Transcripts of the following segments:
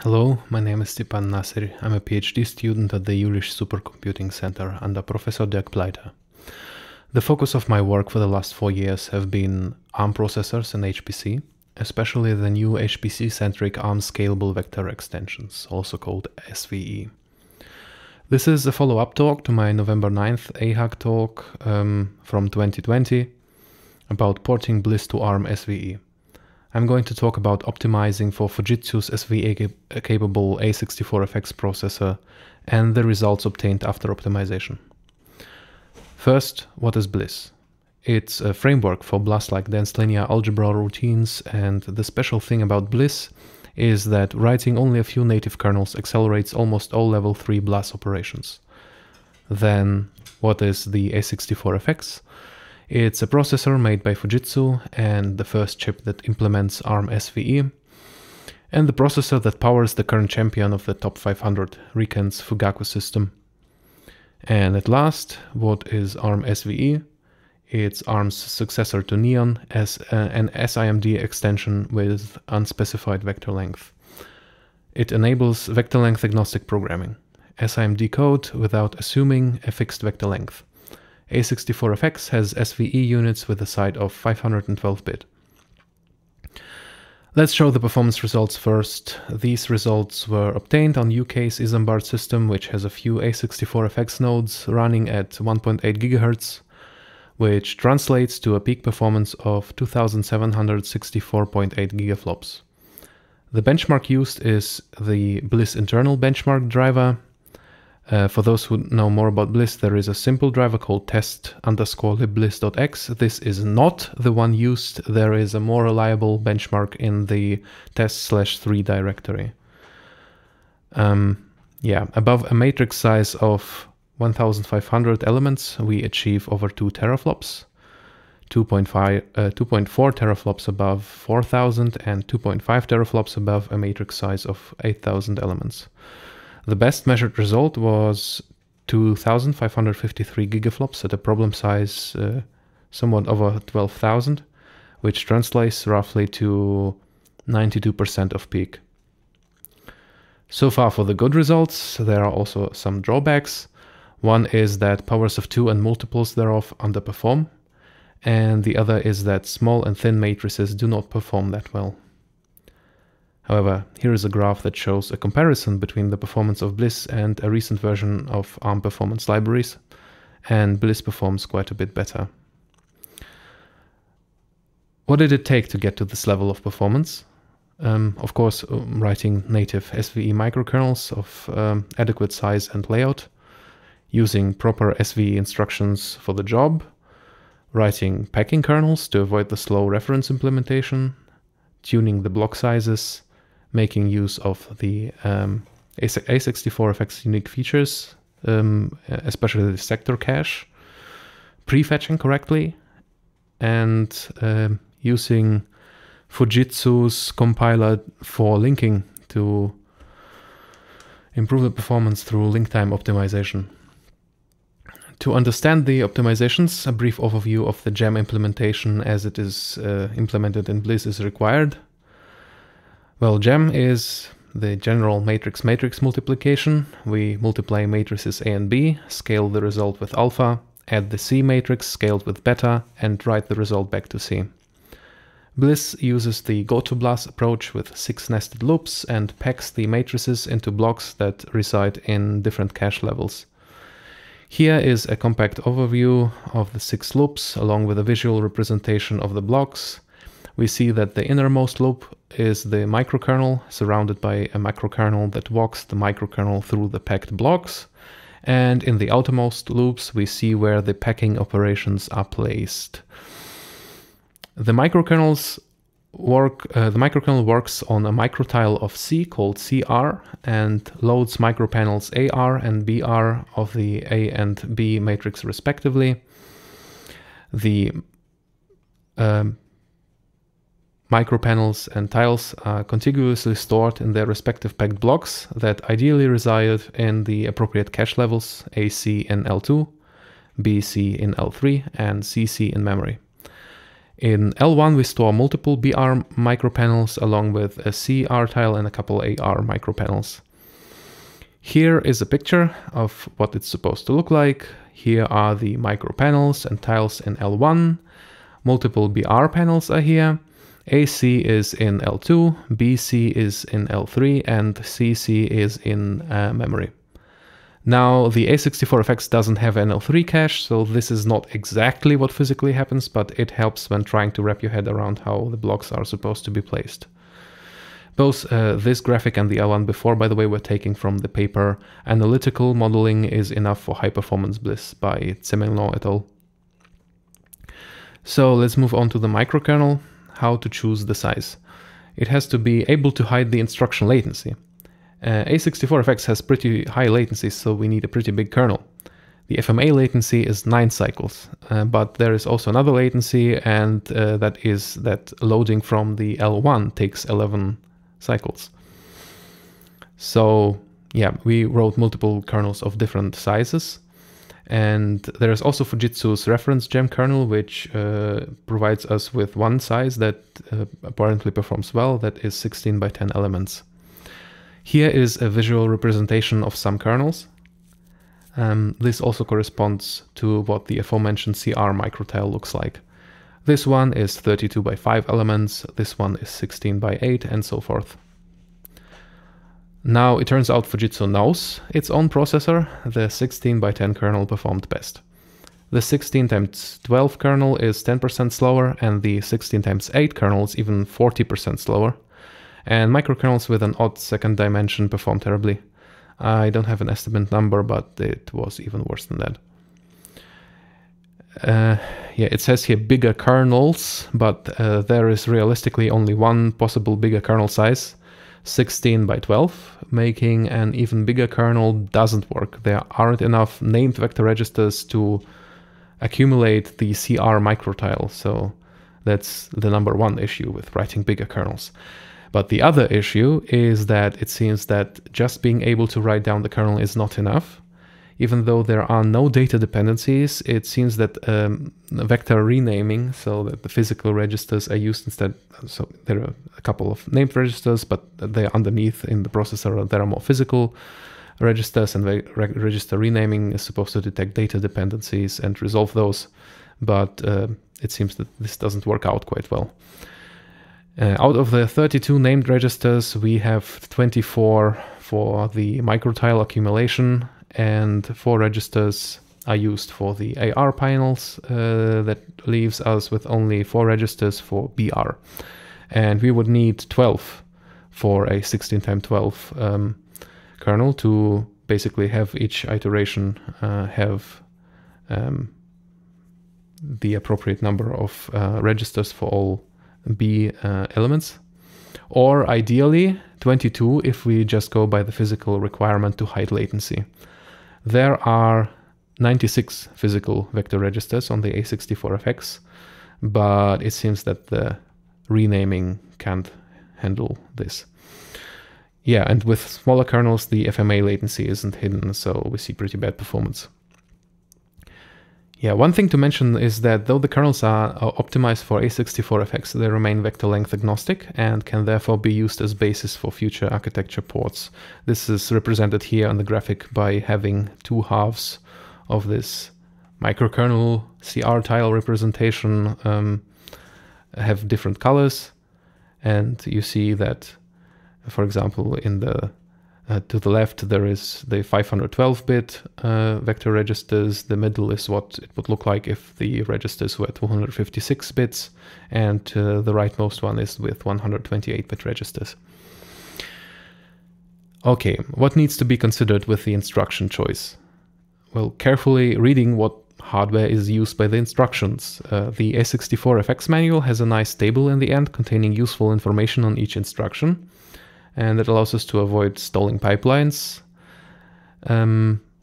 Hello, my name is Stepan Nassyr. I'm a PhD student at the RIKEN Supercomputing Center under Professor Dirk Pleiter. The focus of my work for the last 4 years have been ARM processors and HPC, especially the new HPC-centric ARM Scalable vector extensions, also called SVE. This is a follow-up talk to my November 9th AHUG talk from 2020 about porting BLIS to ARM SVE. I'm going to talk about optimizing for Fujitsu's SVE-capable A64FX processor and the results obtained after optimization. First, what is BLIS? It's a framework for BLAS-like dense linear algebra routines, and the special thing about BLIS is that writing only a few native kernels accelerates almost all level 3 BLAS operations. Then, what is the A64FX? It's a processor made by Fujitsu and the first chip that implements ARM SVE, and the processor that powers the current champion of the top 500, RIKEN's Fugaku system. And at last, what is ARM SVE? It's ARM's successor to Neon as an SIMD extension with unspecified vector length. It enables vector-length-agnostic programming, SIMD code without assuming a fixed vector length. A64FX has SVE units with a side of 512-bit. Let's show the performance results first. These results were obtained on UK's Isambard system, which has a few A64FX nodes running at 1.8 GHz, which translates to a peak performance of 2764.8 GFLOPS. The benchmark used is the BLIS internal benchmark driver. For those who know more about BLIS, there is a simple driver called test_libbliss.x. This is not the one used. There is a more reliable benchmark in the test/3 directory. Above a matrix size of 1500 elements, we achieve over 2 teraflops, 2.4 teraflops above 4000, and 2.5 teraflops above a matrix size of 8000 elements. The best measured result was 2553 gigaflops at a problem size somewhat over 12,000, which translates roughly to 92% of peak. So far for the good results. There are also some drawbacks. One is that powers of 2 and multiples thereof underperform, and the other is that small and thin matrices do not perform that well. However, here is a graph that shows a comparison between the performance of BLIS and a recent version of ARM performance libraries, and BLIS performs quite a bit better. What did it take to get to this level of performance? Of course, writing native SVE microkernels of adequate size and layout, using proper SVE instructions for the job, writing packing kernels to avoid the slow reference implementation, tuning the block sizes, making use of the A64FX unique features, especially the sector cache, prefetching correctly, and using Fujitsu's compiler for linking to improve the performance through link time optimization. To understand the optimizations, a brief overview of the GEMM implementation as it is implemented in BLIS is required. Well, GEMM is the general matrix-matrix multiplication. We multiply matrices A and B, scale the result with alpha, add the C matrix scaled with beta, and write the result back to C. BLIS uses the go-to-BLAS approach with 6 nested loops and packs the matrices into blocks that reside in different cache levels. Here is a compact overview of the 6 loops along with a visual representation of the blocks. We see that the innermost loop is the microkernel, surrounded by a macrokernel that walks the microkernel through the packed blocks. And in the outermost loops, we see where the packing operations are placed. The microkernel works on a microtile of C called CR and loads micropanels AR and BR of the A and B matrix respectively. The micropanels and tiles are contiguously stored in their respective packed blocks that ideally reside in the appropriate cache levels, AC in L2, BC in L3, and CC in memory. In L1 we store multiple BR micropanels along with a CR tile and a couple AR micropanels. Here is a picture of what it's supposed to look like. Here are the micropanels and tiles in L1. Multiple BR panels are here. AC is in L2, BC is in L3, and CC is in memory. Now, the A64FX doesn't have an L3 cache, so this is not exactly what physically happens, but it helps when trying to wrap your head around how the blocks are supposed to be placed. Both this graphic and the L1 before, by the way, were taken from the paper Analytical Modeling is Enough for High-Performance BLIS by Tsemelno et al. So let's move on to the microkernel, how to choose the size. It has to be able to hide the instruction latency. A64FX has pretty high latency, so we need a pretty big kernel. The FMA latency is 9 cycles, but there is also another latency, and that is that loading from the L1 takes 11 cycles. So yeah, we wrote multiple kernels of different sizes, and there is also Fujitsu's reference gem kernel, which provides us with one size that apparently performs well, that is 16 by 10 elements. Here is a visual representation of some kernels. This also corresponds to what the aforementioned CR microtile looks like. This one is 32 by 5 elements, this one is 16 by 8, and so forth. Now it turns out Fujitsu knows its own processor. The 16 by 10 kernel performed best. The 16 times 12 kernel is 10% slower, and the 16 times 8 kernel is even 40% slower. And microkernels with an odd second dimension perform terribly. I don't have an estimate number, but it was even worse than that. Yeah, it says here bigger kernels, but there is realistically only one possible bigger kernel size, 16 by 12. Making an even bigger kernel doesn't work. There aren't enough named vector registers to accumulate the CR microtile, so that's the #1 issue with writing bigger kernels. But the other issue is that it seems that just being able to write down the kernel is not enough. Even though there are no data dependencies, it seems that vector renaming, so that the physical registers are used instead. So there are a couple of named registers, but they're underneath in the processor. There are more physical registers, and register renaming is supposed to detect data dependencies and resolve those. But it seems that this doesn't work out quite well. Out of the 32 named registers, we have 24 for the microtile accumulation, and 4 registers are used for the AR panels. That leaves us with only 4 registers for BR. And we would need 12 for a 16 x 12 kernel to basically have each iteration have the appropriate number of registers for all B elements, or ideally 22 if we just go by the physical requirement to hide latency. There are 96 physical vector registers on the A64FX, but it seems that the renaming can't handle this. Yeah, and with smaller kernels the FMA latency isn't hidden, so we see pretty bad performance. Yeah, one thing to mention is that though the kernels are optimized for A64FX, they remain vector-length agnostic and can therefore be used as basis for future architecture ports. This is represented here on the graphic by having 2 halves of this microkernel CR tile representation have different colors, and you see that, for example, in the to the left there is the 512-bit vector registers. The middle is what it would look like if the registers were 256 bits, and the rightmost one is with 128-bit registers. Okay, what needs to be considered with the instruction choice? Well, carefully reading what hardware is used by the instructions. The A64FX manual has a nice table in the end containing useful information on each instruction, and that allows us to avoid stalling pipelines,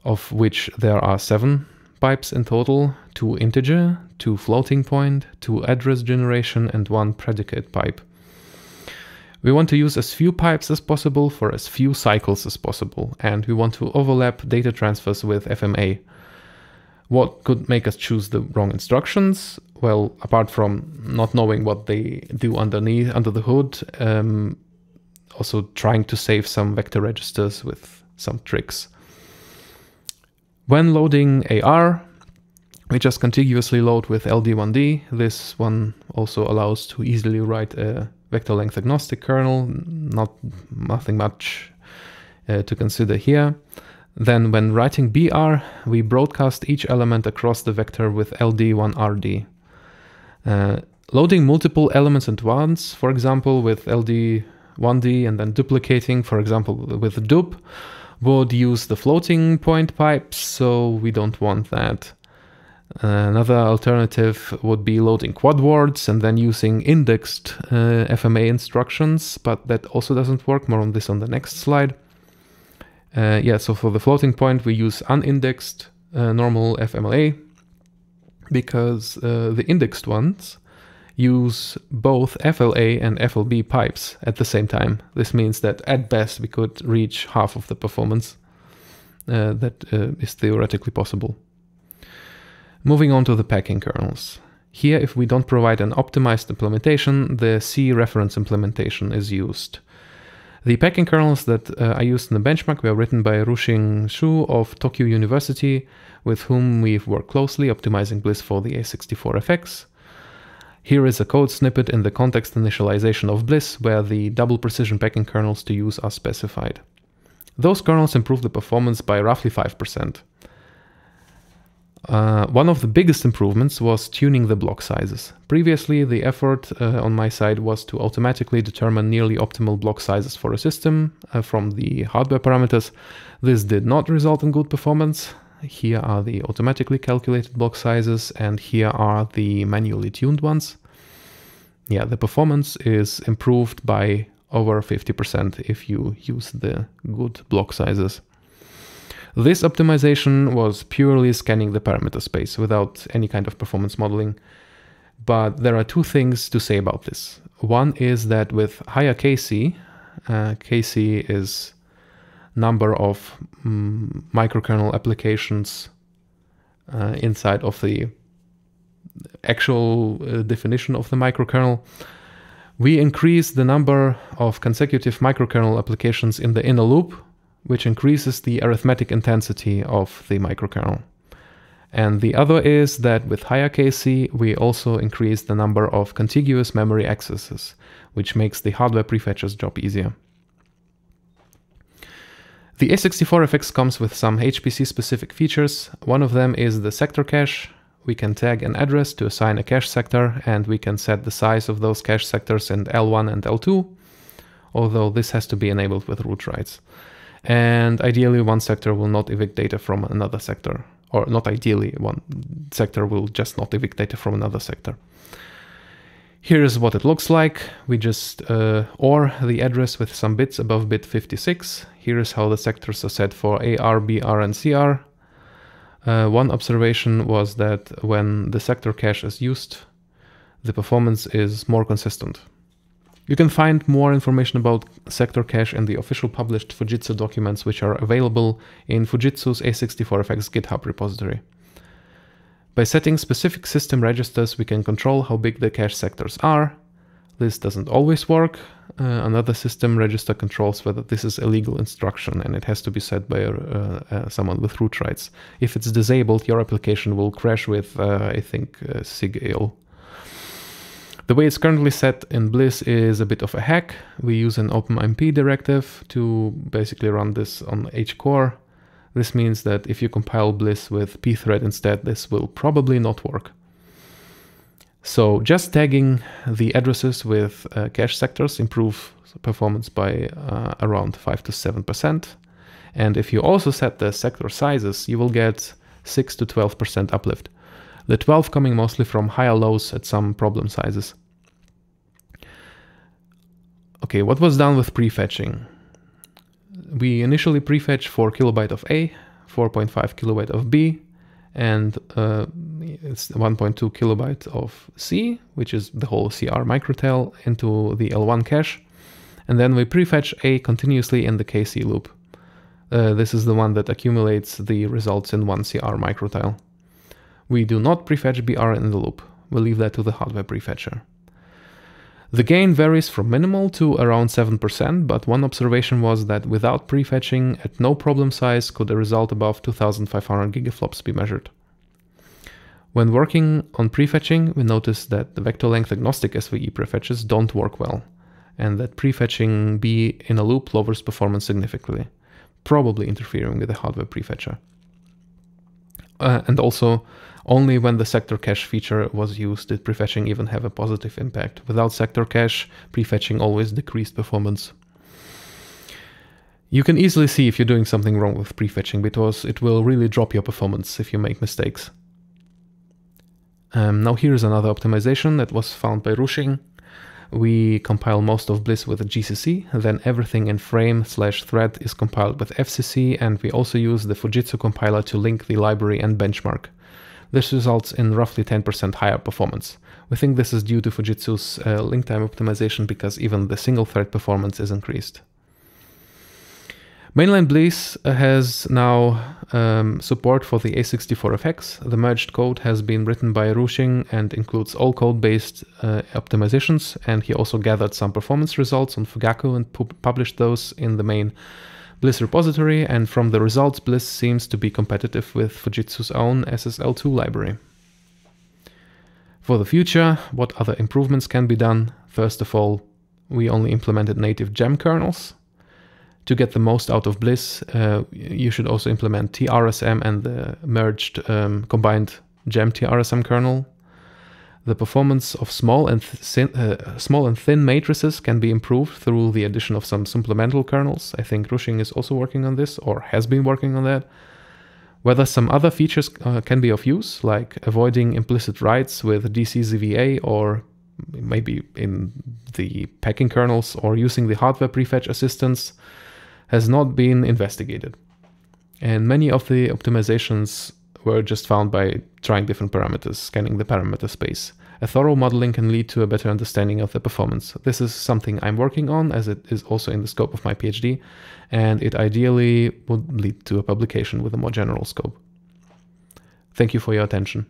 of which there are 7 pipes in total: 2 integer, 2 floating point, 2 address generation, and 1 predicate pipe. We want to use as few pipes as possible for as few cycles as possible, and we want to overlap data transfers with FMA. What could make us choose the wrong instructions? Well, apart from not knowing what they do under the hood, also trying to save some vector registers with some tricks. When loading AR, we just contiguously load with LD1D. This one also allows to easily write a vector-length-agnostic kernel, nothing much to consider here. Then when writing BR, we broadcast each element across the vector with LD1RD. Loading multiple elements at once, for example, with LD1D and then duplicating, for example, with dup, would use the floating point pipes, so we don't want that. Another alternative would be loading quad words and then using indexed FMA instructions, but that also doesn't work. More on this on the next slide. So for the floating point, we use unindexed normal FMLA because the indexed ones use both FLA and FLB pipes at the same time. This means that at best we could reach half of the performance that is theoretically possible. Moving on to the packing kernels. Here, if we don't provide an optimized implementation, the C reference implementation is used. The packing kernels that I used in the benchmark were written by Ruxing Xu of Tokyo University, with whom we've worked closely optimizing BLIS for the A64FX. Here is a code snippet in the context initialization of BLIS, where the double precision packing kernels to use are specified. Those kernels improve the performance by roughly 5%. One of the biggest improvements was tuning the block sizes. Previously, the effort on my side was to automatically determine nearly optimal block sizes for a system from the hardware parameters. This did not result in good performance. Here are the automatically calculated block sizes, and here are the manually tuned ones. Yeah, the performance is improved by over 50% if you use the good block sizes. This optimization was purely scanning the parameter space without any kind of performance modeling. But there are two things to say about this. One is that with higher KC, KC is number of microkernel applications inside of the actual definition of the microkernel, we increase the number of consecutive microkernel applications in the inner loop, which increases the arithmetic intensity of the microkernel. And the other is that with higher KC, we also increase the number of contiguous memory accesses, which makes the hardware prefetcher's job easier. The A64FX comes with some HPC-specific features. One of them is the sector cache. We can tag an address to assign a cache sector, and we can set the size of those cache sectors in L1 and L2, although this has to be enabled with root writes. And ideally, one sector will not evict data from another sector. Or not ideally, one sector will just not evict data from another sector. Here is what it looks like. We just OR the address with some bits above bit 56. Here is how the sectors are set for AR, BR, and CR. One observation was that when the sector cache is used, the performance is more consistent. You can find more information about sector cache in the official published Fujitsu documents, which are available in Fujitsu's A64FX GitHub repository. By setting specific system registers, we can control how big the cache sectors are. This doesn't always work. Another system register controls whether this is a legal instruction, and it has to be set by someone with root writes. If it's disabled, your application will crash with, I think, SIG-AL. The way it's currently set in BLIS is a bit of a hack. We use an OpenMP directive to basically run this on H-core. This means that if you compile BLIS with pthread instead, this will probably not work. So just tagging the addresses with cache sectors improves performance by around 5 to 7%. And if you also set the sector sizes, you will get 6 to 12% uplift. The 12 coming mostly from higher lows at some problem sizes. Okay, what was done with prefetching? We initially prefetch 4 kilobyte of A, 4.5 kilobyte of B, and it's 1.2 kilobyte of C, which is the whole CR microtail, into the L1 cache. And then we prefetch A continuously in the KC loop. This is the one that accumulates the results in one CR microtile. We do not prefetch BR in the loop. We'll leave that to the hardware prefetcher. The gain varies from minimal to around 7%, but one observation was that without prefetching, at no problem size could a result above 2500 gigaflops be measured. When working on prefetching, we noticed that the vector-length-agnostic SVE prefetches don't work well, and that prefetching B in a loop lowers performance significantly, probably interfering with the hardware prefetcher. And also, only when the sector cache feature was used did prefetching even have a positive impact. Without sector cache, prefetching always decreased performance. You can easily see if you're doing something wrong with prefetching, because it will really drop your performance if you make mistakes. Now here's another optimization that was found by Rushing. We compile most of BLIS with a GCC, then everything in frame/thread is compiled with FCC, and we also use the Fujitsu compiler to link the library and benchmark. This results in roughly 10% higher performance. We think this is due to Fujitsu's link time optimization, because even the single thread performance is increased. Mainline BLIS has now support for the A64FX. The merged code has been written by Rushing and includes all code-based optimizations, and he also gathered some performance results on Fugaku and published those in the main BLIS repository, and from the results, BLIS seems to be competitive with Fujitsu's own SSL2 library. For the future, what other improvements can be done? First of all, we only implemented native GEMM kernels. To get the most out of BLIS, you should also implement TRSM and the merged combined GEMM TRSM kernel. The performance of small and thin matrices can be improved through the addition of some supplemental kernels. I think Rushing is also working on this, or has been working on that. Whether some other features can be of use, like avoiding implicit writes with DCZVA, or maybe in the packing kernels, or using the hardware prefetch assistance, has not been investigated. And many of the optimizations were just found by trying different parameters, scanning the parameter space. A thorough modeling can lead to a better understanding of the performance. This is something I'm working on, as it is also in the scope of my PhD, and it ideally would lead to a publication with a more general scope. Thank you for your attention.